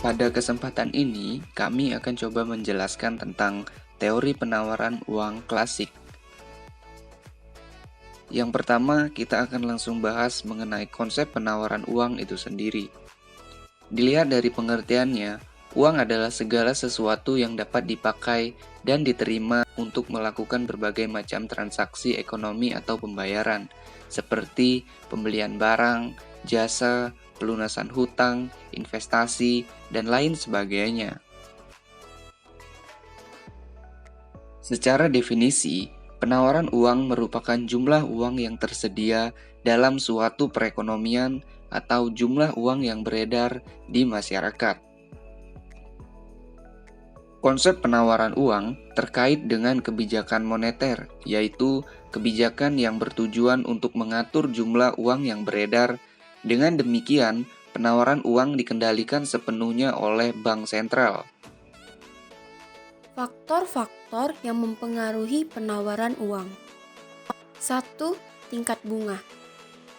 Pada kesempatan ini, kami akan coba menjelaskan tentang teori penawaran uang klasik. Yang pertama, kita akan langsung bahas mengenai konsep penawaran uang itu sendiri. Dilihat dari pengertiannya, uang adalah segala sesuatu yang dapat dipakai dan diterima untuk melakukan berbagai macam transaksi ekonomi atau pembayaran, seperti pembelian barang, jasa, pelunasan hutang, investasi, dan lain sebagainya. Secara definisi, penawaran uang merupakan jumlah uang yang tersedia dalam suatu perekonomian atau jumlah uang yang beredar di masyarakat. Konsep penawaran uang terkait dengan kebijakan moneter, yaitu kebijakan yang bertujuan untuk mengatur jumlah uang yang beredar. Dengan demikian, penawaran uang dikendalikan sepenuhnya oleh bank sentral. Faktor-faktor yang mempengaruhi penawaran uang. 1. Tingkat bunga.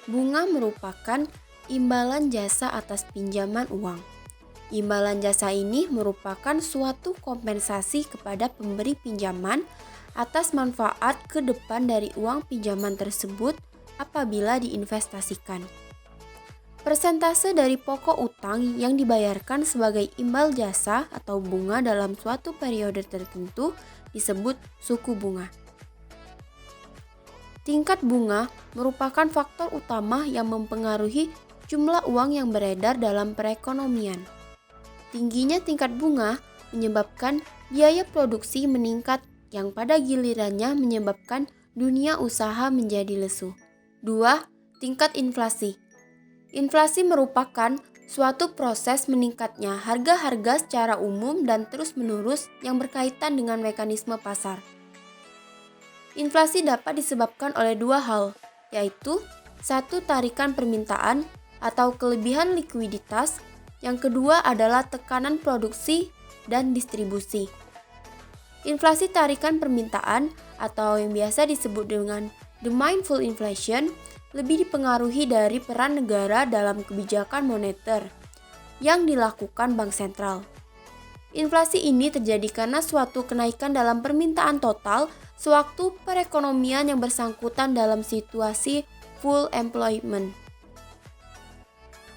Bunga merupakan imbalan jasa atas pinjaman uang. Imbalan jasa ini merupakan suatu kompensasi kepada pemberi pinjaman atas manfaat ke depan dari uang pinjaman tersebut apabila diinvestasikan. Persentase dari pokok utang yang dibayarkan sebagai imbal jasa atau bunga dalam suatu periode tertentu disebut suku bunga. Tingkat bunga merupakan faktor utama yang mempengaruhi jumlah uang yang beredar dalam perekonomian. Tingginya tingkat bunga menyebabkan biaya produksi meningkat yang pada gilirannya menyebabkan dunia usaha menjadi lesu. 2. Tingkat inflasi. Inflasi merupakan suatu proses meningkatnya harga-harga secara umum dan terus-menerus yang berkaitan dengan mekanisme pasar. Inflasi dapat disebabkan oleh dua hal, yaitu 1. Tarikan permintaan atau kelebihan likuiditas. Yang kedua adalah tekanan produksi dan distribusi. Inflasi tarikan permintaan atau yang biasa disebut dengan demand-pull inflation lebih dipengaruhi dari peran negara dalam kebijakan moneter yang dilakukan bank sentral. Inflasi ini terjadi karena suatu kenaikan dalam permintaan total sewaktu perekonomian yang bersangkutan dalam situasi full employment.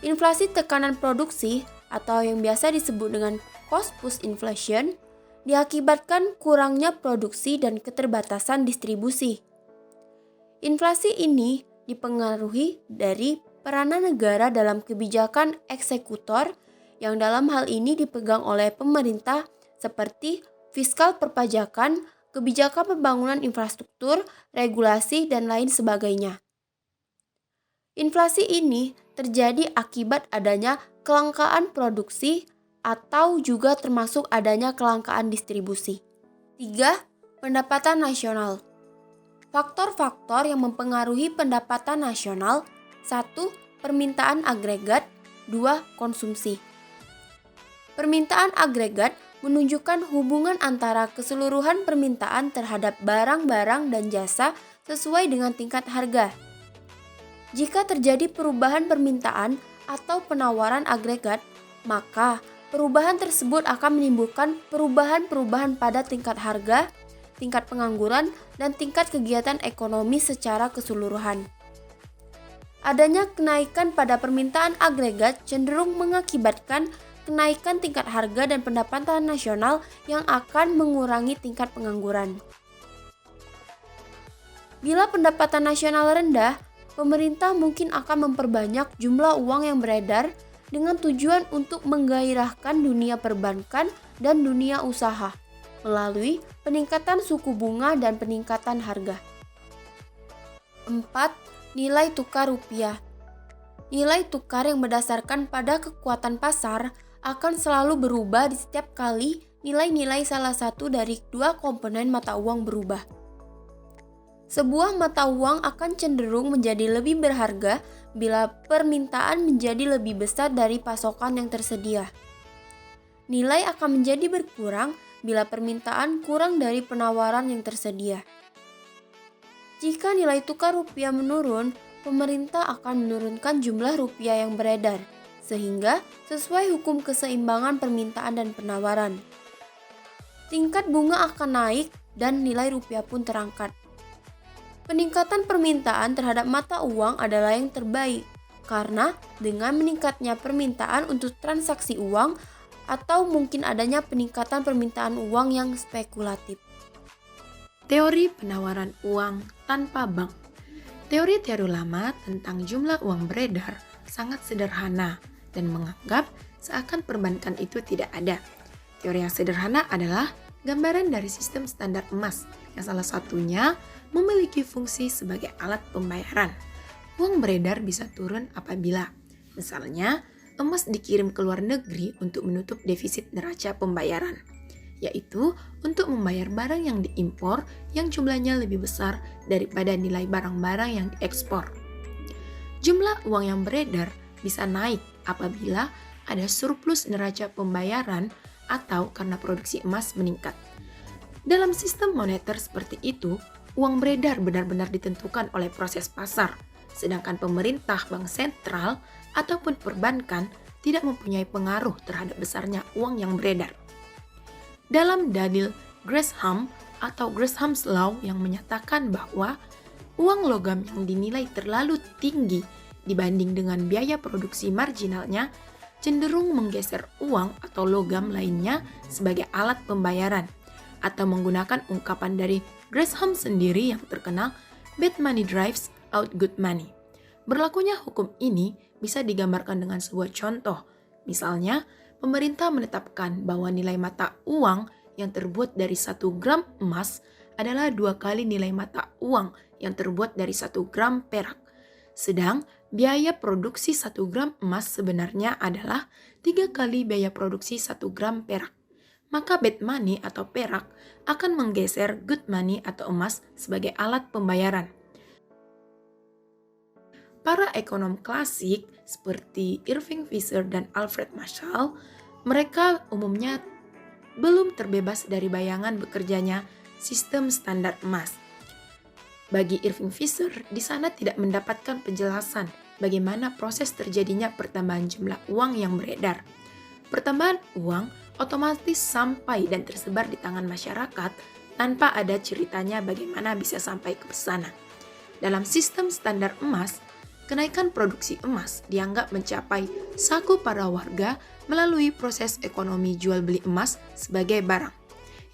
Inflasi tekanan produksi atau yang biasa disebut dengan cost push inflation diakibatkan kurangnya produksi dan keterbatasan distribusi. Inflasi ini dipengaruhi dari peranan negara dalam kebijakan eksekutor yang dalam hal ini dipegang oleh pemerintah seperti fiskal perpajakan, kebijakan pembangunan infrastruktur, regulasi, dan lain sebagainya. Inflasi ini terjadi akibat adanya kelangkaan produksi atau juga termasuk adanya kelangkaan distribusi. 3. Pendapatan nasional. Faktor-faktor yang mempengaruhi pendapatan nasional. 1. Permintaan agregat. 2. Konsumsi. Permintaan agregat menunjukkan hubungan antara keseluruhan permintaan terhadap barang-barang dan jasa sesuai dengan tingkat harga. Jika terjadi perubahan permintaan atau penawaran agregat, maka perubahan tersebut akan menimbulkan perubahan-perubahan pada tingkat harga, tingkat pengangguran, dan tingkat kegiatan ekonomi secara keseluruhan. Adanya kenaikan pada permintaan agregat cenderung mengakibatkan kenaikan tingkat harga dan pendapatan nasional yang akan mengurangi tingkat pengangguran. Bila pendapatan nasional rendah, pemerintah mungkin akan memperbanyak jumlah uang yang beredar dengan tujuan untuk menggairahkan dunia perbankan dan dunia usaha melalui peningkatan suku bunga dan peningkatan harga. 4. Nilai tukar rupiah. Nilai tukar yang berdasarkan pada kekuatan pasar akan selalu berubah di setiap kali nilai-nilai salah satu dari dua komponen mata uang berubah. Sebuah mata uang akan cenderung menjadi lebih berharga bila permintaan menjadi lebih besar dari pasokan yang tersedia. Nilai akan menjadi berkurang bila permintaan kurang dari penawaran yang tersedia. Jika nilai tukar rupiah menurun, pemerintah akan menurunkan jumlah rupiah yang beredar, sehingga sesuai hukum keseimbangan permintaan dan penawaran. Tingkat bunga akan naik dan nilai rupiah pun terangkat. Peningkatan permintaan terhadap mata uang adalah yang terbaik, karena dengan meningkatnya permintaan untuk transaksi uang atau mungkin adanya peningkatan permintaan uang yang spekulatif. Teori penawaran uang tanpa bank. Teori-teori lama tentang jumlah uang beredar sangat sederhana dan menganggap seakan perbankan itu tidak ada. Teori yang sederhana adalah gambaran dari sistem standar emas yang salah satunya memiliki fungsi sebagai alat pembayaran. Uang beredar bisa turun apabila, misalnya, emas dikirim ke luar negeri untuk menutup defisit neraca pembayaran, yaitu untuk membayar barang yang diimpor yang jumlahnya lebih besar daripada nilai barang-barang yang diekspor. Jumlah uang yang beredar bisa naik apabila ada surplus neraca pembayaran atau karena produksi emas meningkat. Dalam sistem moneter seperti itu, uang beredar benar-benar ditentukan oleh proses pasar, sedangkan pemerintah, bank sentral, ataupun perbankan tidak mempunyai pengaruh terhadap besarnya uang yang beredar. Dalam dalil Gresham atau Gresham's Law yang menyatakan bahwa uang logam yang dinilai terlalu tinggi dibanding dengan biaya produksi marginalnya cenderung menggeser uang atau logam lainnya sebagai alat pembayaran, atau menggunakan ungkapan dari Gresham sendiri yang terkenal, bad money drives out good money. Berlakunya hukum ini bisa digambarkan dengan sebuah contoh. Misalnya, pemerintah menetapkan bahwa nilai mata uang yang terbuat dari 1 gram emas adalah 2 kali nilai mata uang yang terbuat dari 1 gram perak. Sedang biaya produksi 1 gram emas sebenarnya adalah 3 kali biaya produksi 1 gram perak. Maka bad money atau perak akan menggeser good money atau emas sebagai alat pembayaran. Para ekonom klasik seperti Irving Fisher dan Alfred Marshall, mereka umumnya belum terbebas dari bayangan bekerjanya sistem standar emas. Bagi Irving Fisher, di sana tidak mendapatkan penjelasan bagaimana proses terjadinya pertambahan jumlah uang yang beredar. Pertambahan uang otomatis sampai dan tersebar di tangan masyarakat tanpa ada ceritanya bagaimana bisa sampai ke sana. Dalam sistem standar emas, kenaikan produksi emas dianggap mencapai saku para warga melalui proses ekonomi jual beli emas sebagai barang.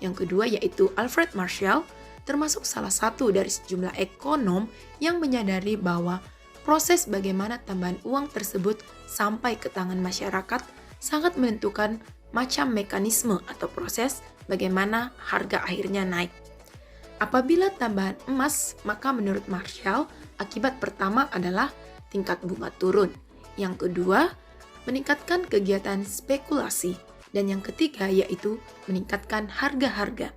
Yang kedua yaitu Alfred Marshall, termasuk salah satu dari sejumlah ekonom yang menyadari bahwa proses bagaimana tambahan uang tersebut sampai ke tangan masyarakat sangat menentukan macam mekanisme atau proses bagaimana harga akhirnya naik. Apabila tambahan emas, maka menurut Marshall, akibat pertama adalah tingkat bunga turun. Yang kedua, meningkatkan kegiatan spekulasi. Dan yang ketiga yaitu meningkatkan harga-harga.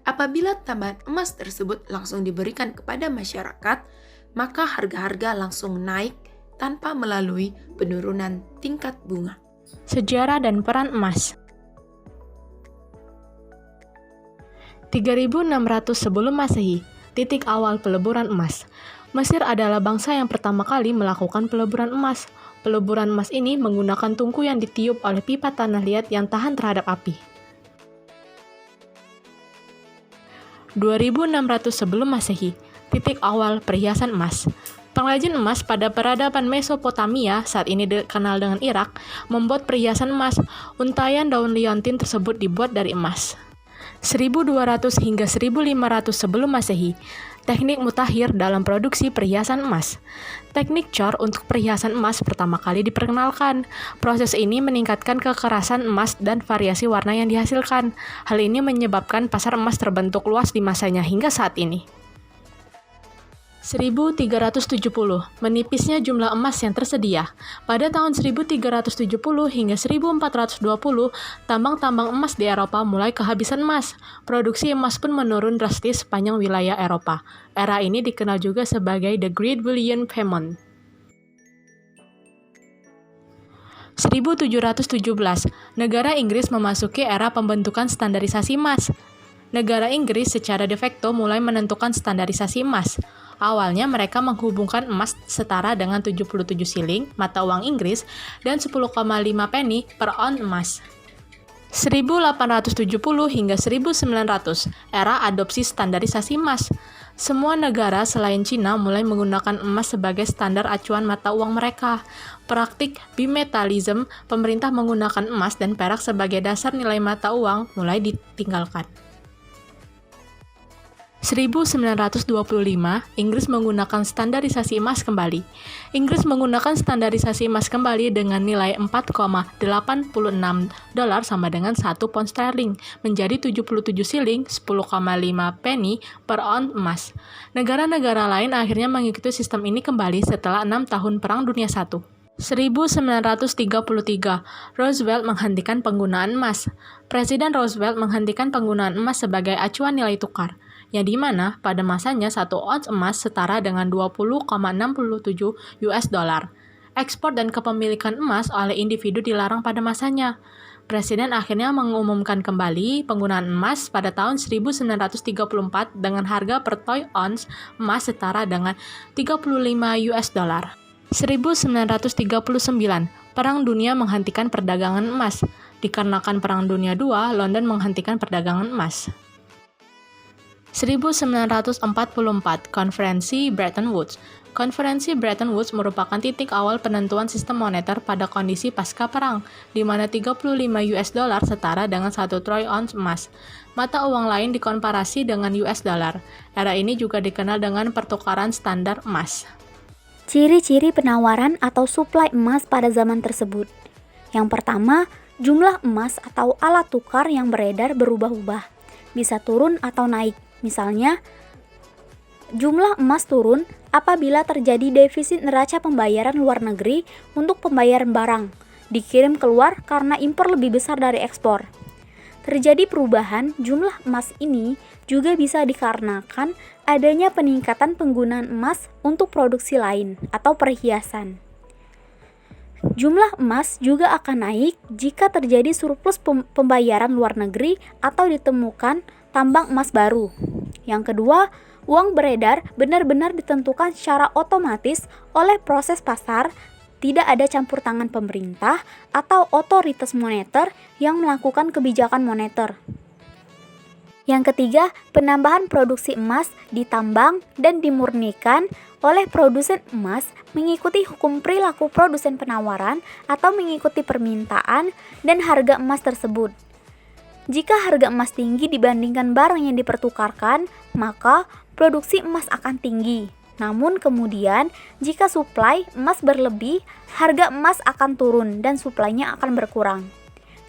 Apabila tambahan emas tersebut langsung diberikan kepada masyarakat, maka harga-harga langsung naik tanpa melalui penurunan tingkat bunga. Sejarah dan peran emas. 3600 sebelum Masehi, titik awal peleburan emas. Mesir adalah bangsa yang pertama kali melakukan peleburan emas. Peleburan emas ini menggunakan tungku yang ditiup oleh pipa tanah liat yang tahan terhadap api. 2600 sebelum Masehi, titik awal perhiasan emas. Pengrajin emas pada peradaban Mesopotamia, saat ini dikenal dengan Irak, membuat perhiasan emas. Untayan daun liontin tersebut dibuat dari emas. 1200 hingga 1500 sebelum Masehi, teknik mutakhir dalam produksi perhiasan emas. Teknik cor untuk perhiasan emas pertama kali diperkenalkan. Proses ini meningkatkan kekerasan emas dan variasi warna yang dihasilkan. Hal ini menyebabkan pasar emas terbentuk luas di masanya hingga saat ini. 1370, menipisnya jumlah emas yang tersedia. Pada tahun 1370 hingga 1420, tambang-tambang emas di Eropa mulai kehabisan emas. Produksi emas pun menurun drastis sepanjang wilayah Eropa. Era ini dikenal juga sebagai The Great Bullion Famine. 1717, negara Inggris memasuki era pembentukan standarisasi emas. Negara Inggris secara de facto mulai menentukan standarisasi emas. Awalnya mereka menghubungkan emas setara dengan 77 shilling mata uang Inggris dan 10,5 penny per ons emas. 1870 hingga 1900, era adopsi standarisasi emas. Semua negara selain Cina mulai menggunakan emas sebagai standar acuan mata uang mereka. Praktik bimetallism, pemerintah menggunakan emas dan perak sebagai dasar nilai mata uang, mulai ditinggalkan. 1925, Inggris menggunakan standarisasi emas kembali. Inggris menggunakan standarisasi emas kembali dengan nilai 4,86 dolar sama dengan 1 pound sterling, menjadi 77 shilling 10,5 penny per ons emas. Negara-negara lain akhirnya mengikuti sistem ini kembali setelah 6 tahun Perang Dunia I. 1933, Roosevelt menghentikan penggunaan emas. Presiden Roosevelt menghentikan penggunaan emas sebagai acuan nilai tukar, yang dimana pada masanya 1 ons emas setara dengan 20,67 US dollar. Ekspor dan kepemilikan emas oleh individu dilarang pada masanya. Presiden akhirnya mengumumkan kembali penggunaan emas pada tahun 1934 dengan harga per troy ons emas setara dengan 35 US dollar. 1939, Perang Dunia menghentikan perdagangan emas. Dikarenakan Perang Dunia II, London menghentikan perdagangan emas. 1944, Konferensi Bretton Woods. Konferensi Bretton Woods merupakan titik awal penentuan sistem moneter pada kondisi pasca perang, di mana 35 US dollar setara dengan 1 troy ons emas. Mata uang lain dikomparasi dengan US dollar. Era ini juga dikenal dengan pertukaran standar emas. Ciri-ciri penawaran atau suplai emas pada zaman tersebut. Yang pertama, jumlah emas atau alat tukar yang beredar berubah-ubah, bisa turun atau naik. Misalnya, jumlah emas turun apabila terjadi defisit neraca pembayaran luar negeri untuk pembayaran barang, dikirim keluar karena impor lebih besar dari ekspor. Terjadi perubahan jumlah emas ini juga bisa dikarenakan adanya peningkatan penggunaan emas untuk produksi lain atau perhiasan. Jumlah emas juga akan naik jika terjadi surplus pembayaran luar negeri atau ditemukan tambang emas baru. Yang kedua, uang beredar benar-benar ditentukan secara otomatis oleh proses pasar, tidak ada campur tangan pemerintah atau otoritas moneter yang melakukan kebijakan moneter. Yang ketiga, penambahan produksi emas ditambang dan dimurnikan oleh produsen emas mengikuti hukum perilaku produsen penawaran atau mengikuti permintaan dan harga emas tersebut. Jika harga emas tinggi dibandingkan barang yang dipertukarkan, maka produksi emas akan tinggi. Namun kemudian, jika suplai emas berlebih, harga emas akan turun dan suplainya akan berkurang.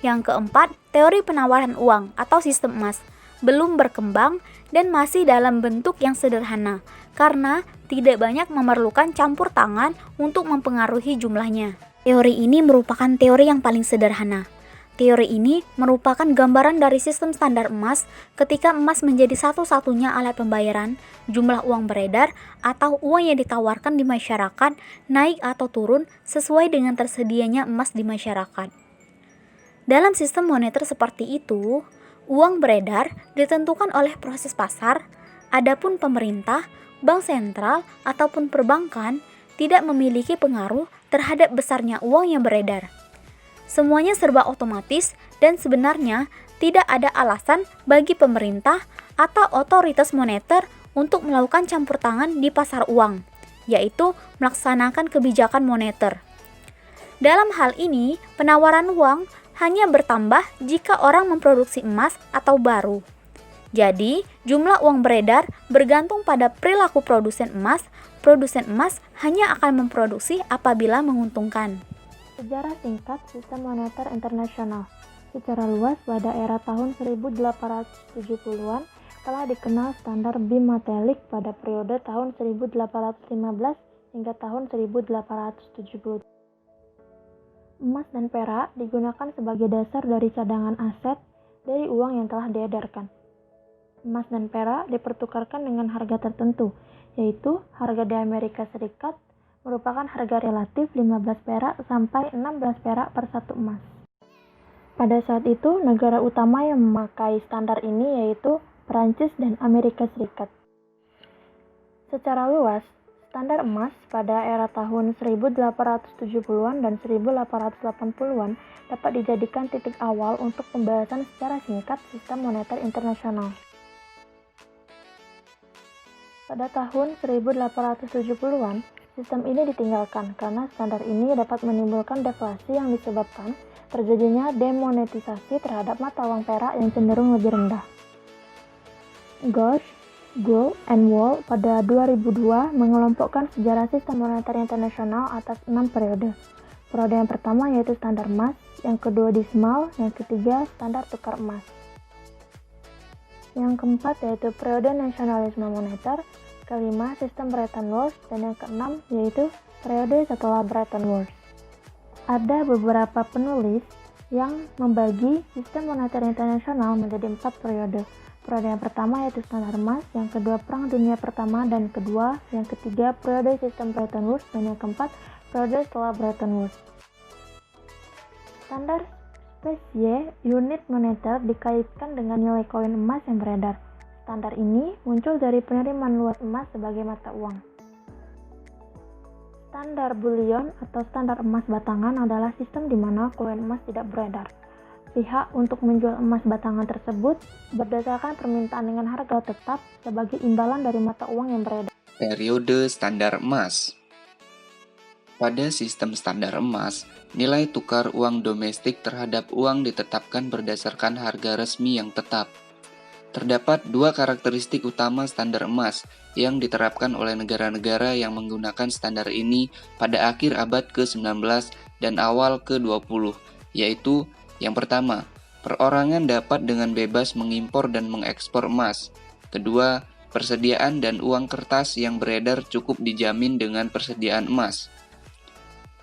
Yang keempat, teori penawaran uang atau sistem emas belum berkembang dan masih dalam bentuk yang sederhana karena tidak banyak memerlukan campur tangan untuk mempengaruhi jumlahnya. Teori ini merupakan teori yang paling sederhana. Teori ini merupakan gambaran dari sistem standar emas ketika emas menjadi satu-satunya alat pembayaran, jumlah uang beredar atau uang yang ditawarkan di masyarakat naik atau turun sesuai dengan tersedianya emas di masyarakat. Dalam sistem moneter seperti itu, uang beredar ditentukan oleh proses pasar, adapun pemerintah, bank sentral, ataupun perbankan tidak memiliki pengaruh terhadap besarnya uang yang beredar. Semuanya serba otomatis dan sebenarnya tidak ada alasan bagi pemerintah atau otoritas moneter untuk melakukan campur tangan di pasar uang, yaitu melaksanakan kebijakan moneter. Dalam hal ini, penawaran uang hanya bertambah jika orang memproduksi emas atau baru. Jadi, jumlah uang beredar bergantung pada perilaku produsen emas. Produsen emas hanya akan memproduksi apabila menguntungkan. Sejarah singkat sistem moneter internasional. Secara luas pada era tahun 1870-an telah dikenal standar bimetallic pada periode tahun 1815 hingga tahun 1870. Emas dan perak digunakan sebagai dasar dari cadangan aset dari uang yang telah diedarkan. Emas dan perak dipertukarkan dengan harga tertentu, yaitu harga di Amerika Serikat merupakan harga relatif 15 perak sampai 16 perak per satu emas. Pada saat itu, negara utama yang memakai standar ini yaitu Perancis dan Amerika Serikat. Secara luas, standar emas pada era tahun 1870-an dan 1880-an dapat dijadikan titik awal untuk pembahasan secara singkat sistem moneter internasional. Pada tahun 1870-an, sistem ini ditinggalkan karena standar ini dapat menimbulkan deflasi yang disebabkan terjadinya demonetisasi terhadap mata uang perak yang cenderung lebih rendah. Gauge, Gould, and Wall pada 2002 mengelompokkan sejarah sistem moneter internasional atas 6 periode. Periode yang pertama yaitu standar emas, yang kedua decimal, yang ketiga standar tukar emas. Yang keempat yaitu periode nasionalisme moneter, kelima sistem Bretton Woods, dan yang keenam yaitu periode setelah Bretton Woods. Ada beberapa penulis yang membagi sistem moneter internasional menjadi 4 periode. Periode yang pertama yaitu standar emas, yang kedua Perang Dunia Pertama dan kedua, yang ketiga periode sistem Bretton Woods, dan yang keempat periode setelah Bretton Woods. Standar spesies unit moneter dikaitkan dengan nilai koin emas yang beredar. Standar ini muncul dari penerimaan luas emas sebagai mata uang. Standar bullion atau standar emas batangan adalah sistem di mana koin emas tidak beredar. Pihak untuk menjual emas batangan tersebut berdasarkan permintaan dengan harga tetap sebagai imbalan dari mata uang yang beredar. Periode standar emas. Pada sistem standar emas, nilai tukar uang domestik terhadap uang ditetapkan berdasarkan harga resmi yang tetap. Terdapat dua karakteristik utama standar emas yang diterapkan oleh negara-negara yang menggunakan standar ini pada akhir abad ke-19 dan awal ke-20, yaitu yang pertama, perorangan dapat dengan bebas mengimpor dan mengekspor emas. Kedua, persediaan dan uang kertas yang beredar cukup dijamin dengan persediaan emas.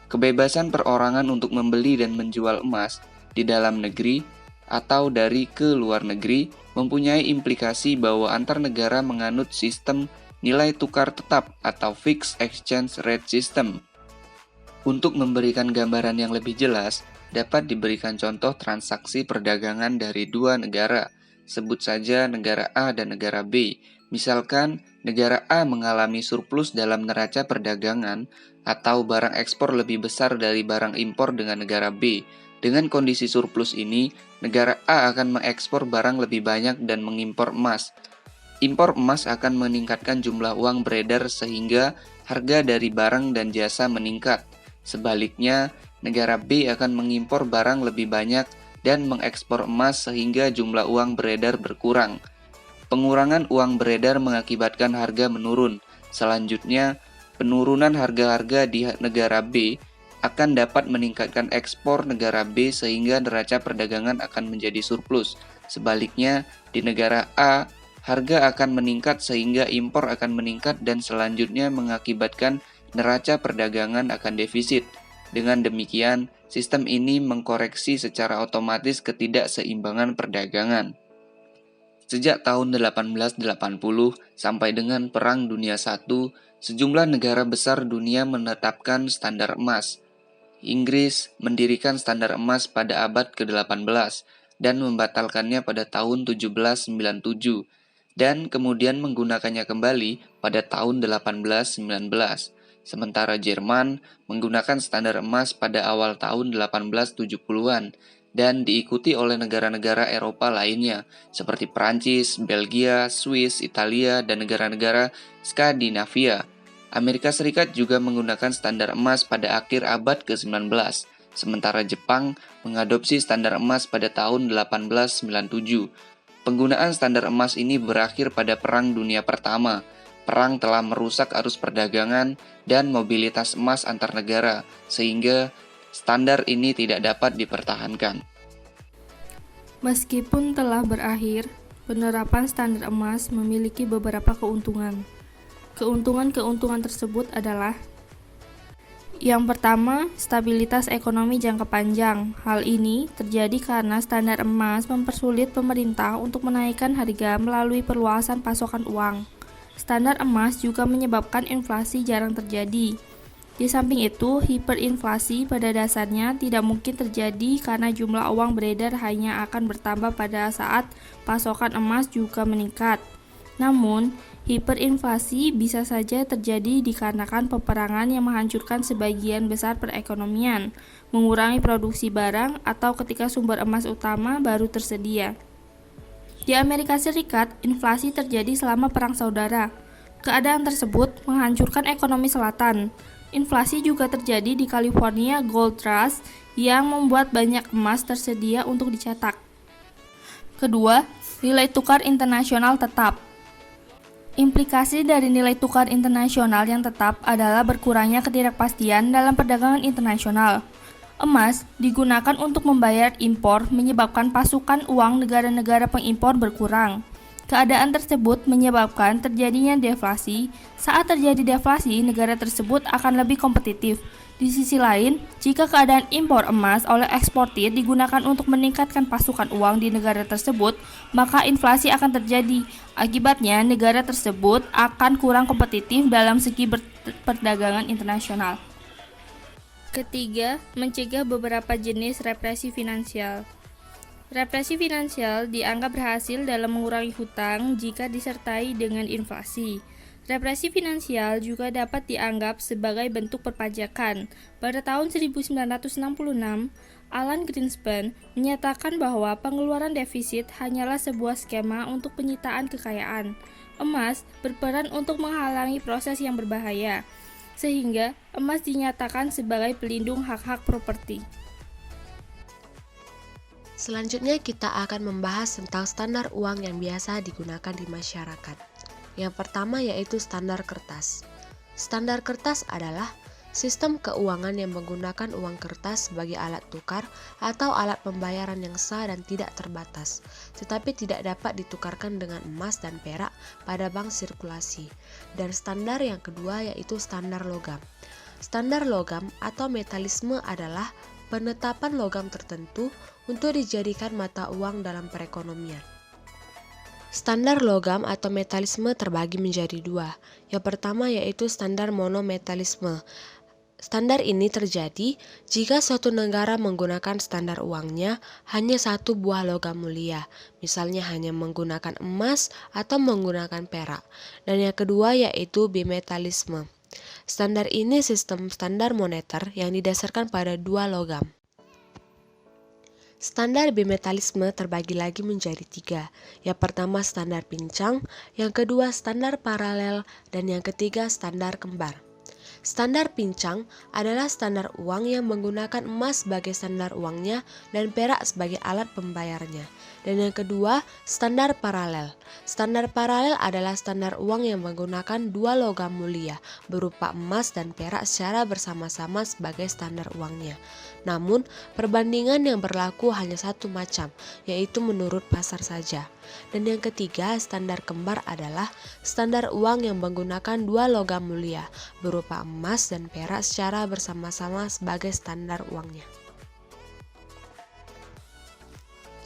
Kebebasan perorangan untuk membeli dan menjual emas di dalam negeri atau dari ke luar negeri mempunyai implikasi bahwa antar negara menganut sistem nilai tukar tetap atau fixed exchange rate system. Untuk memberikan gambaran yang lebih jelas, dapat diberikan contoh transaksi perdagangan dari dua negara, sebut saja negara A dan negara B. Misalkan, negara A mengalami surplus dalam neraca perdagangan atau barang ekspor lebih besar dari barang impor dengan negara B. Dengan kondisi surplus ini, negara A akan mengekspor barang lebih banyak dan mengimpor emas. Impor emas akan meningkatkan jumlah uang beredar sehingga harga dari barang dan jasa meningkat. Sebaliknya, negara B akan mengimpor barang lebih banyak dan mengekspor emas sehingga jumlah uang beredar berkurang. Pengurangan uang beredar mengakibatkan harga menurun. Selanjutnya, penurunan harga-harga di negara B akan dapat meningkatkan ekspor negara B sehingga neraca perdagangan akan menjadi surplus. Sebaliknya, di negara A, harga akan meningkat sehingga impor akan meningkat dan selanjutnya mengakibatkan neraca perdagangan akan defisit. Dengan demikian, sistem ini mengkoreksi secara otomatis ketidakseimbangan perdagangan. Sejak tahun 1880 sampai dengan Perang Dunia I, sejumlah negara besar dunia menetapkan standar emas. Inggris mendirikan standar emas pada abad ke-18 dan membatalkannya pada tahun 1797 dan kemudian menggunakannya kembali pada tahun 1819. Sementara Jerman menggunakan standar emas pada awal tahun 1870-an dan diikuti oleh negara-negara Eropa lainnya seperti Prancis, Belgia, Swiss, Italia, dan negara-negara Skandinavia. Amerika Serikat juga menggunakan standar emas pada akhir abad ke-19, sementara Jepang mengadopsi standar emas pada tahun 1897. Penggunaan standar emas ini berakhir pada Perang Dunia Pertama. Perang telah merusak arus perdagangan dan mobilitas emas antar negara, sehingga standar ini tidak dapat dipertahankan. Meskipun telah berakhir, penerapan standar emas memiliki beberapa keuntungan. Keuntungan tersebut adalah: yang pertama, stabilitas ekonomi jangka panjang. Hal ini terjadi karena standar emas mempersulit pemerintah untuk menaikkan harga melalui perluasan pasokan uang. Standar emas juga menyebabkan inflasi jarang terjadi. Di samping itu, hiperinflasi pada dasarnya tidak mungkin terjadi karena jumlah uang beredar hanya akan bertambah pada saat pasokan emas juga meningkat. Namun, Hiperinflasi bisa saja terjadi dikarenakan peperangan yang menghancurkan sebagian besar perekonomian, mengurangi produksi barang, atau ketika sumber emas utama baru tersedia. Di Amerika Serikat, inflasi terjadi selama Perang Saudara. Keadaan tersebut menghancurkan ekonomi selatan. Inflasi juga terjadi di California Gold Rush yang membuat banyak emas tersedia untuk dicetak. Kedua, nilai tukar internasional tetap. Implikasi dari nilai tukar internasional yang tetap adalah berkurangnya ketidakpastian dalam perdagangan internasional. Emas digunakan untuk membayar impor menyebabkan pasukan uang negara-negara pengimpor berkurang. Keadaan tersebut menyebabkan terjadinya deflasi. Saat terjadi deflasi, negara tersebut akan lebih kompetitif. Di sisi lain, jika keadaan impor emas oleh eksportir digunakan untuk meningkatkan pasukan uang di negara tersebut, maka inflasi akan terjadi. Akibatnya, negara tersebut akan kurang kompetitif dalam segi perdagangan internasional. Ketiga, mencegah beberapa jenis represi finansial. Represi finansial dianggap berhasil dalam mengurangi hutang jika disertai dengan inflasi. Represi finansial juga dapat dianggap sebagai bentuk perpajakan. Pada tahun 1966, Alan Greenspan menyatakan bahwa pengeluaran defisit hanyalah sebuah skema untuk penyitaan kekayaan. Emas berperan untuk menghalangi proses yang berbahaya, sehingga emas dinyatakan sebagai pelindung hak-hak properti. Selanjutnya kita akan membahas tentang standar uang yang biasa digunakan di masyarakat. Yang pertama yaitu standar kertas. Standar kertas adalah sistem keuangan yang menggunakan uang kertas sebagai alat tukar atau alat pembayaran yang sah dan tidak terbatas, tetapi tidak dapat ditukarkan dengan emas dan perak pada bank sirkulasi. Dan standar yang kedua yaitu standar logam. Standar logam atau metalisme adalah penetapan logam tertentu untuk dijadikan mata uang dalam perekonomian. Standar logam atau metalisme terbagi menjadi dua. Yang pertama yaitu standar monometalisme. Standar ini terjadi jika suatu negara menggunakan standar uangnya hanya satu buah logam mulia, misalnya hanya menggunakan emas atau menggunakan perak. Dan yang kedua yaitu bimetalisme. Standar ini sistem standar moneter yang didasarkan pada dua logam. Standar bimetalisme terbagi lagi menjadi tiga. Yang pertama standar pincang, yang kedua standar paralel, dan yang ketiga standar kembar. Standar pincang adalah standar uang yang menggunakan emas sebagai standar uangnya dan perak sebagai alat pembayarnya. Dan yang kedua, standar paralel. Standar paralel adalah standar uang yang menggunakan dua logam mulia berupa emas dan perak secara bersama-sama sebagai standar uangnya. Namun, perbandingan yang berlaku hanya satu macam, yaitu menurut pasar saja. Dan yang ketiga, standar kembar adalah standar uang yang menggunakan dua logam mulia berupa emas dan perak secara bersama-sama sebagai standar uangnya.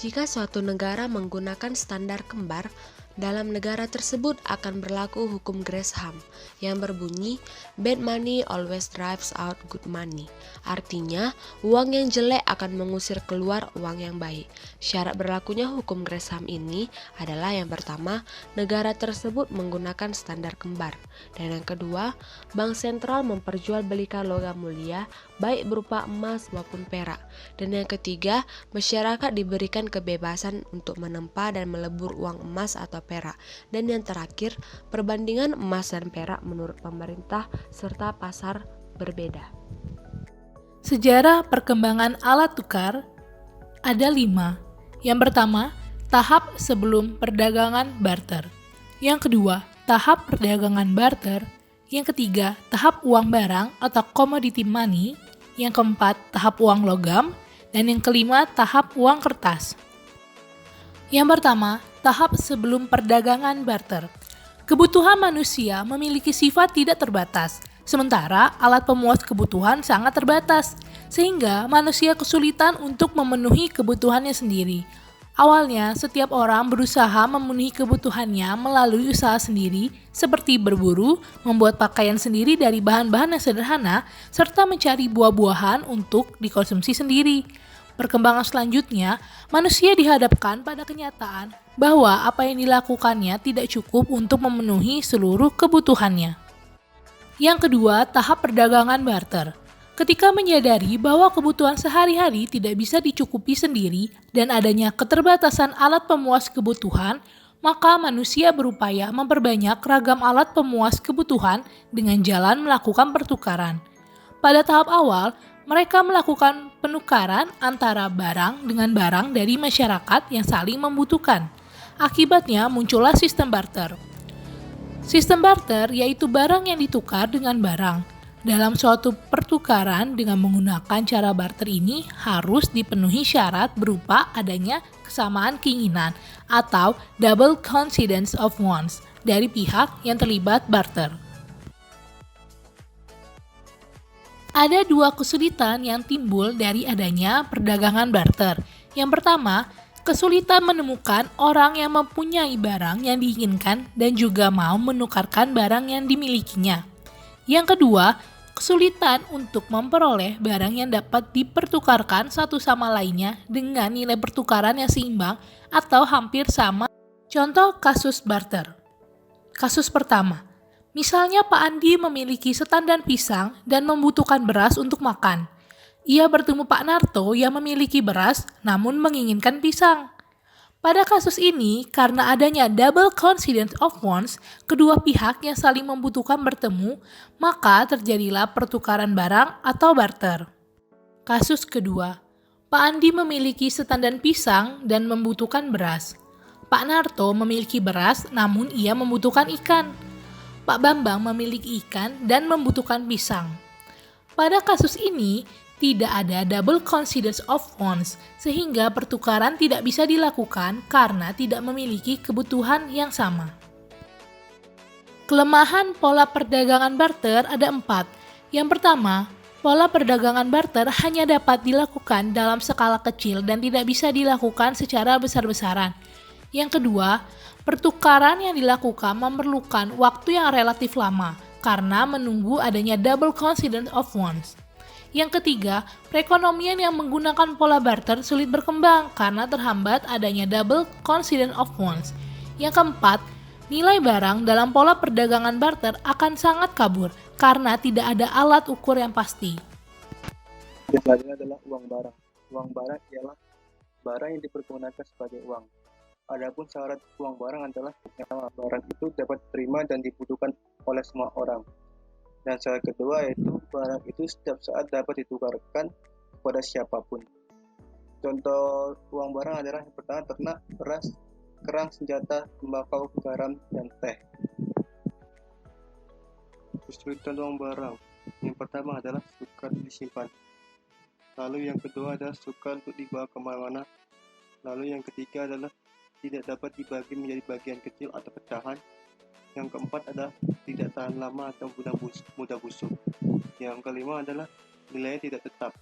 Jika suatu negara menggunakan standar kembar, dalam negara tersebut akan berlaku hukum Gresham yang berbunyi bad money always drives out good money. Artinya, uang yang jelek akan mengusir keluar uang yang baik. Syarat berlakunya hukum Gresham ini adalah yang pertama, negara tersebut menggunakan standar kembar. Dan yang kedua, bank sentral memperjualbelikan logam mulia baik berupa emas maupun perak. Dan yang ketiga, masyarakat diberikan kebebasan untuk menempa dan melebur uang emas atau perak. Dan yang terakhir, perbandingan emas dan perak menurut pemerintah serta pasar berbeda. Sejarah perkembangan alat tukar ada 5. Yang pertama, tahap sebelum perdagangan barter. Yang kedua, tahap perdagangan barter. Yang ketiga, tahap uang barang atau commodity money. Yang keempat, tahap uang logam. Dan yang kelima, tahap uang kertas. Yang pertama, tahap sebelum perdagangan barter. Kebutuhan manusia memiliki sifat tidak terbatas, sementara alat pemuas kebutuhan sangat terbatas, sehingga manusia kesulitan untuk memenuhi kebutuhannya sendiri. Awalnya, setiap orang berusaha memenuhi kebutuhannya melalui usaha sendiri, seperti berburu, membuat pakaian sendiri dari bahan-bahan yang sederhana, serta mencari buah-buahan untuk dikonsumsi sendiri. Perkembangan selanjutnya, manusia dihadapkan pada kenyataan bahwa apa yang dilakukannya tidak cukup untuk memenuhi seluruh kebutuhannya. Yang kedua, tahap perdagangan barter. Ketika menyadari bahwa kebutuhan sehari-hari tidak bisa dicukupi sendiri dan adanya keterbatasan alat pemuas kebutuhan, maka manusia berupaya memperbanyak ragam alat pemuas kebutuhan dengan jalan melakukan pertukaran. Pada tahap awal, mereka melakukan penukaran antara barang dengan barang dari masyarakat yang saling membutuhkan. Akibatnya muncullah sistem barter. Sistem barter yaitu barang yang ditukar dengan barang. Dalam suatu pertukaran dengan menggunakan cara barter ini harus dipenuhi syarat berupa adanya kesamaan keinginan atau double coincidence of wants dari pihak yang terlibat barter. Ada dua kesulitan yang timbul dari adanya perdagangan barter. Yang pertama, kesulitan menemukan orang yang mempunyai barang yang diinginkan dan juga mau menukarkan barang yang dimilikinya. Yang kedua, kesulitan untuk memperoleh barang yang dapat dipertukarkan satu sama lainnya dengan nilai pertukaran yang seimbang atau hampir sama. Contoh kasus barter. Kasus pertama, misalnya Pak Andi memiliki setandan pisang dan membutuhkan beras untuk makan. Ia bertemu Pak Narto yang memiliki beras namun menginginkan pisang. Pada kasus ini, karena adanya double coincidence of wants, kedua pihak yang saling membutuhkan bertemu, maka terjadilah pertukaran barang atau barter. Kasus kedua, Pak Andi memiliki setandan pisang dan membutuhkan beras. Pak Narto memiliki beras namun ia membutuhkan ikan. Pak Bambang memiliki ikan dan membutuhkan pisang. Pada kasus ini, tidak ada double coincidence of wants, sehingga pertukaran tidak bisa dilakukan karena tidak memiliki kebutuhan yang sama. Kelemahan pola perdagangan barter ada 4. Yang pertama, pola perdagangan barter hanya dapat dilakukan dalam skala kecil dan tidak bisa dilakukan secara besar-besaran. Yang kedua, pertukaran yang dilakukan memerlukan waktu yang relatif lama karena menunggu adanya double coincidence of wants. Yang ketiga, perekonomian yang menggunakan pola barter sulit berkembang karena terhambat adanya double coincidence of wants. Yang keempat, nilai barang dalam pola perdagangan barter akan sangat kabur karena tidak ada alat ukur yang pasti. Yang selanjutnya adalah uang barang. Uang barang ialah barang yang dipergunakan sebagai uang. Adapun syarat uang barang adalah bahwa barang itu dapat diterima dan dibutuhkan oleh semua orang. Dan syarat kedua yaitu barang itu setiap saat dapat ditukarkan kepada siapapun. Contoh uang barang adalah yang pertama ternak, beras, kerang, senjata, tembakau, garam, dan teh. Kesulitan uang barang. Yang pertama adalah sukar disimpan. Lalu yang kedua adalah sukar untuk dibawa kemana-mana. Lalu yang ketiga adalah tidak dapat dibagi menjadi bagian kecil atau pecahan. Yang keempat adalah tidak tahan lama atau mudah busuk. Yang kelima adalah nilainya tidak tetap.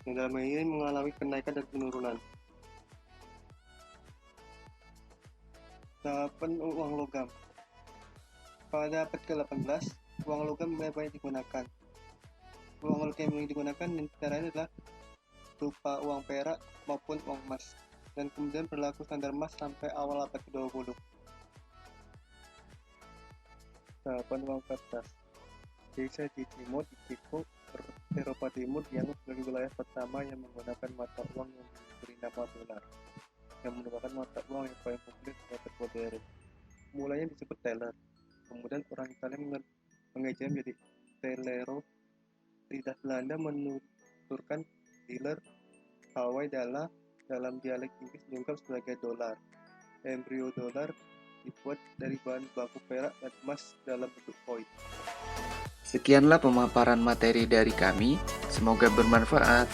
Yang dalam ini mengalami kenaikan dan penurunan. Tahapan uang logam. Pada abad ke-18, uang logam mulai banyak digunakan. Uang logam yang digunakan caranya adalah berupa uang perak maupun uang emas. Dan kemudian berlaku standar emas sampai awal abad ke-20. Tahapan uang kertas. Desa di timur Ceko, Eropa Timur dianggap sebagai wilayah pertama yang menggunakan mata uang yang diberi nama dolar, yang merupakan mata uang yang paling populer di abad modern. Mulanya disebut teller, kemudian orang Italia mengejanya menjadi telero. Lidah Belanda menuturkan dealer. Hawaii dalam dialek Inggris dianggap sebagai dolar. Embrio dolar dibuat dari bahan baku perak dan emas dalam bentuk koin. Sekianlah pemaparan materi dari kami, semoga bermanfaat.